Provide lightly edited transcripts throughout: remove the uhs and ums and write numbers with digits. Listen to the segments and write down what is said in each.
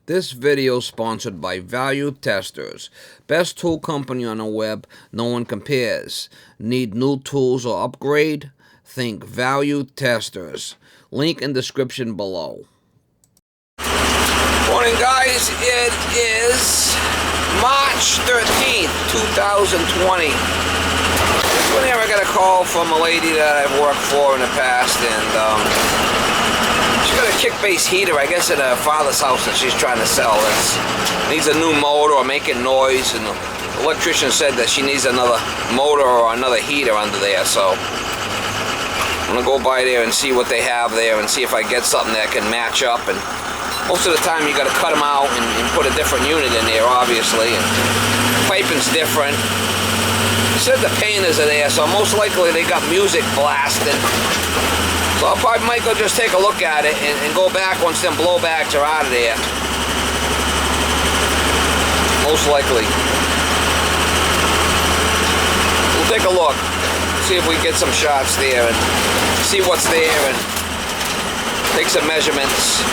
This video is sponsored by Value Testers. Best tool company on the web, no one compares. Need new tools or upgrade? Think Value Testers. Link in description below. Morning guys, it is March 13th, 2020. This one here I got a call from a lady that I've worked for in the past, and she's got a kick-based heater, I guess, at her father's house that she's trying to sell. It needs a new motor or making noise, and the electrician said that she needs another motor or another heater under there, so I'm going to go by there and see what they have there and see if I get something that can match up. And most of the time you got to cut them out and put a different unit in there, obviously, and piping's different. She said the painters are there, so most likely they got music blasted. So I probably might go just take a look at it and go back once them blowbacks are out of there. Most likely. We'll take a look. See if we get some shots there and see what's there and take some measurements.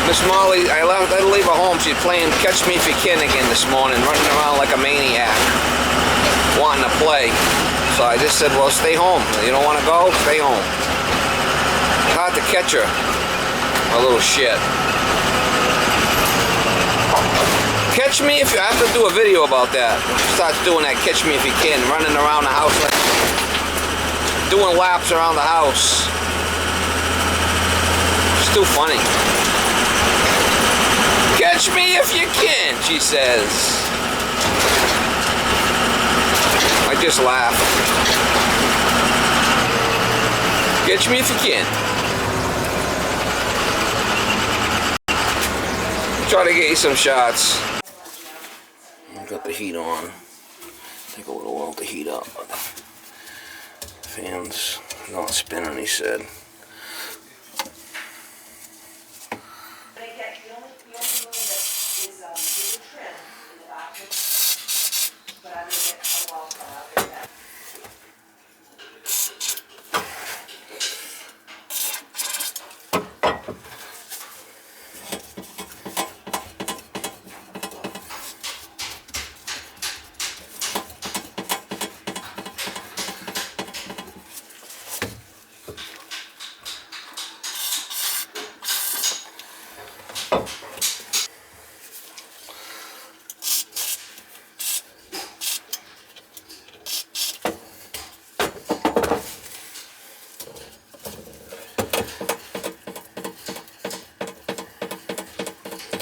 Miss Molly, I had to leave her home. She's playing Catch Me If You Can again this morning, running around like a maniac, wanting to play. So I just said, well, stay home. You don't want to go? Stay home. It's hard to catch her. A little shit. Catch me if you... I have to do a video about that. Starts doing that Catch Me If You Can, running around the house, like doing laps around the house. It's too funny. Catch me if you can, she says. I just laugh. Catch me if you can. Try to get you some shots. I've got the heat on. Take a little while to heat up. Fans not spinning, he said.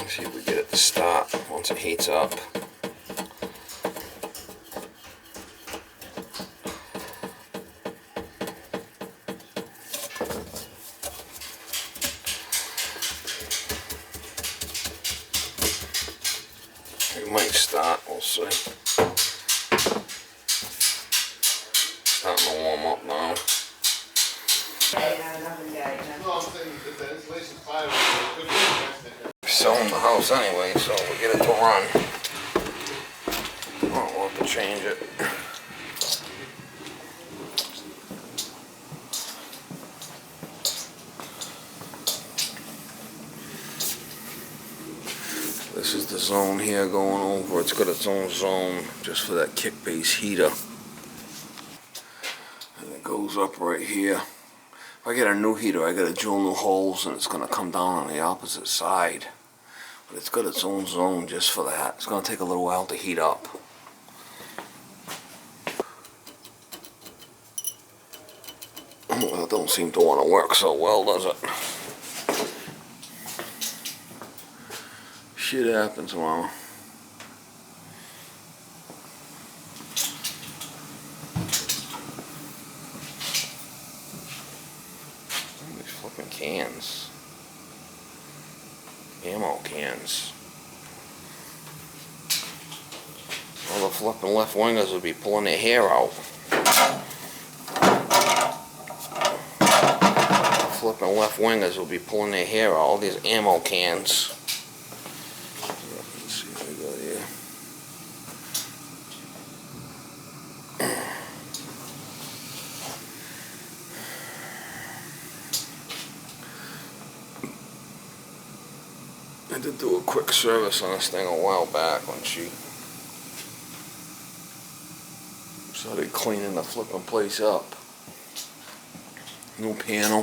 See if we get it to start once it heats up. It might start, we'll see. Starting to warm up now. Selling the house anyway, so we'll get it to run. Oh, we'll have to change it. This is the zone here going over. It's got its own zone just for that kick-based heater. And it goes up right here. If I get a new heater, I gotta drill new holes and it's gonna come down on the opposite side. But it's got its own zone just for that. It's going to take a little while to heat up. Well, it don't seem to want to work so well, does it? Shit happens, Mama. These flipping cans. Ammo cans. All the flipping left wingers would be pulling their hair out. flipping left wingers will be pulling their hair out. All these ammo cans. Let's see what we got here. did do a quick service on this thing a while back when she started cleaning the flipping place up. New panel.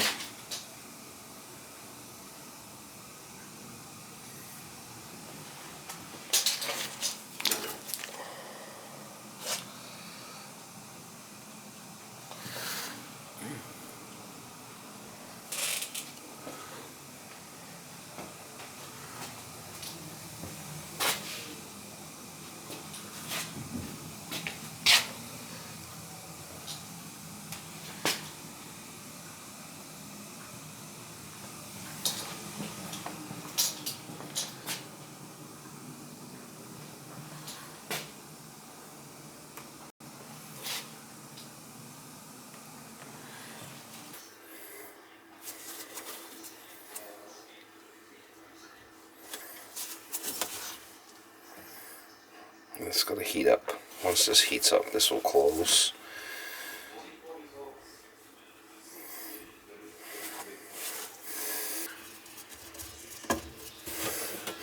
It's got to heat up. Once this heats up, this will close.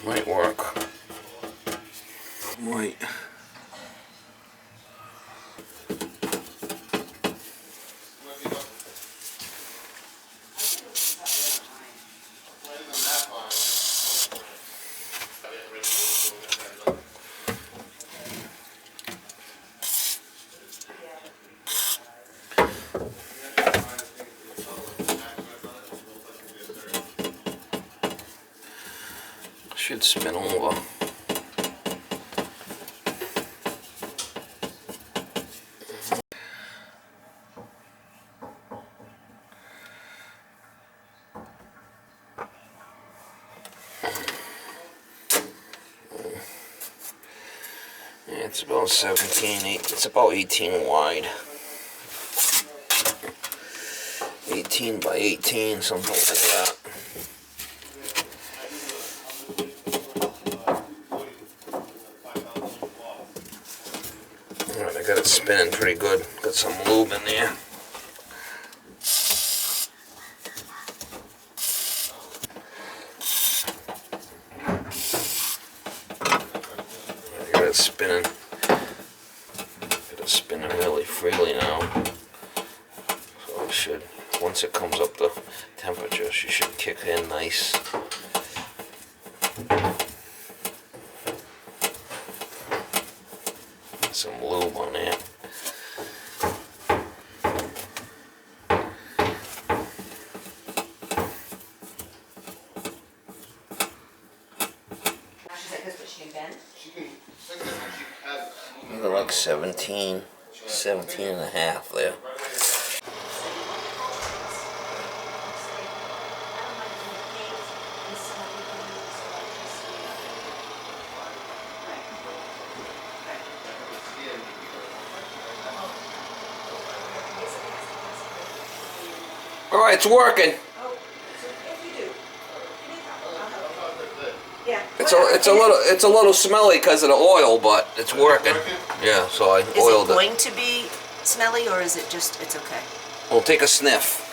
Might work. Might. Should spin over. Yeah, it's about 17, it's about 18 wide. 18 by 18, something like that. Alright, I got it spinning pretty good. Got some lube in there. I got it spinning. Got it spinning really freely now. So it should, once it comes up the temperature, she should kick in nice. Some lube on there. They're like 17 and a half there. All right, it's working. It's a little smelly because of the oil, but it's working. Yeah, so I oiled it. Is it going to be smelly, or is it just, it's okay? We'll take a sniff.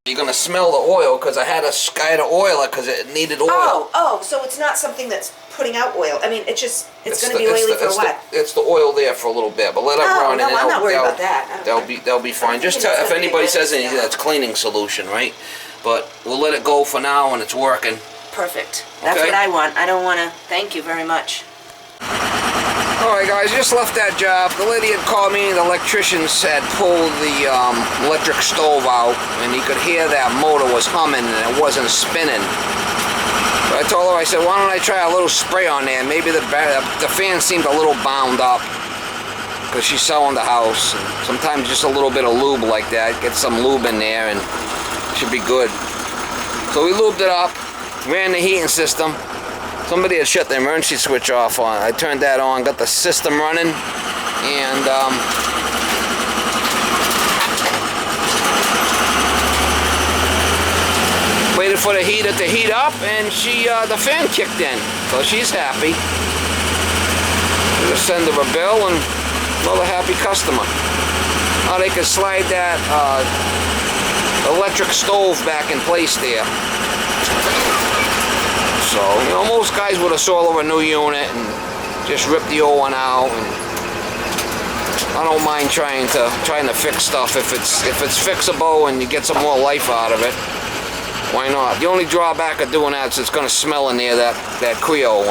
You're gonna smell the oil because I had to oil it because it needed oil. Oh, so it's not something that's putting out oil. I mean, it's gonna be oily for what? It's the oil there for a little bit, but let it run. No, I'm not worried about that. They'll be fine. Just tell, if anybody says anything, that's cleaning solution, right? But we'll let it go for now, and it's working. Perfect. That's Okay. what I want. I don't want to. Thank you very much. Alright guys, just left that job. The lady had called me, the electricians had pulled the electric stove out, and you could hear that motor was humming and it wasn't spinning. So I told her, I said, why don't I try a little spray on there? Maybe the fan seemed a little bound up, because she's selling the house. And sometimes just a little bit of lube like that, get some lube in there and it should be good. So we lubed it up, ran the heating system. Somebody had shut the emergency switch off on. I turned that on, got the system running, and waited for the heater to heat up, and the fan kicked in, so she's happy. Just send her a bill and another happy customer. Now they can slide that electric stove back in place there. So, you know, most guys would have sold a new unit and just rip the old one out. And I don't mind trying to fix stuff if it's fixable and you get some more life out of it. Why not? The only drawback of doing that is it's going to smell in there, that Creo,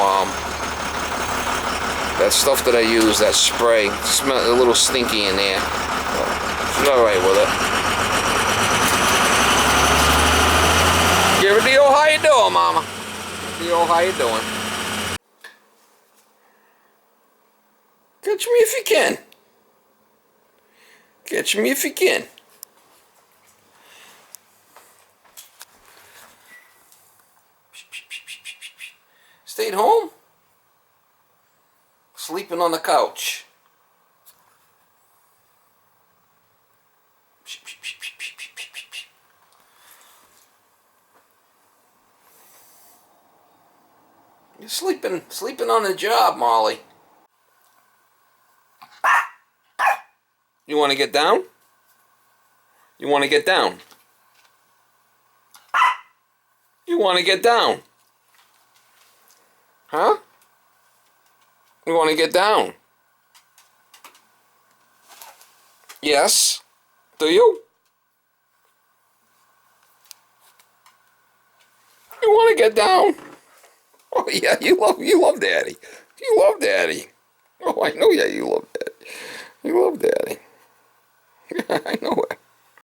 that stuff that I use, that spray. Smell a little stinky in there. But she's alright with it. Give her the old how you doing, Mama? The old how you doing? Catch me if you can. Catch me if you can. Stayed home? Sleeping on the couch. You're sleeping on the job, Molly. You want to get down? You want to get down? You want to get down? Huh? You want to get down? Yes. Do you? You want to get down? Oh yeah, you love Daddy. You love Daddy. Oh, I know. Yeah, you love Daddy. You love Daddy. I know it.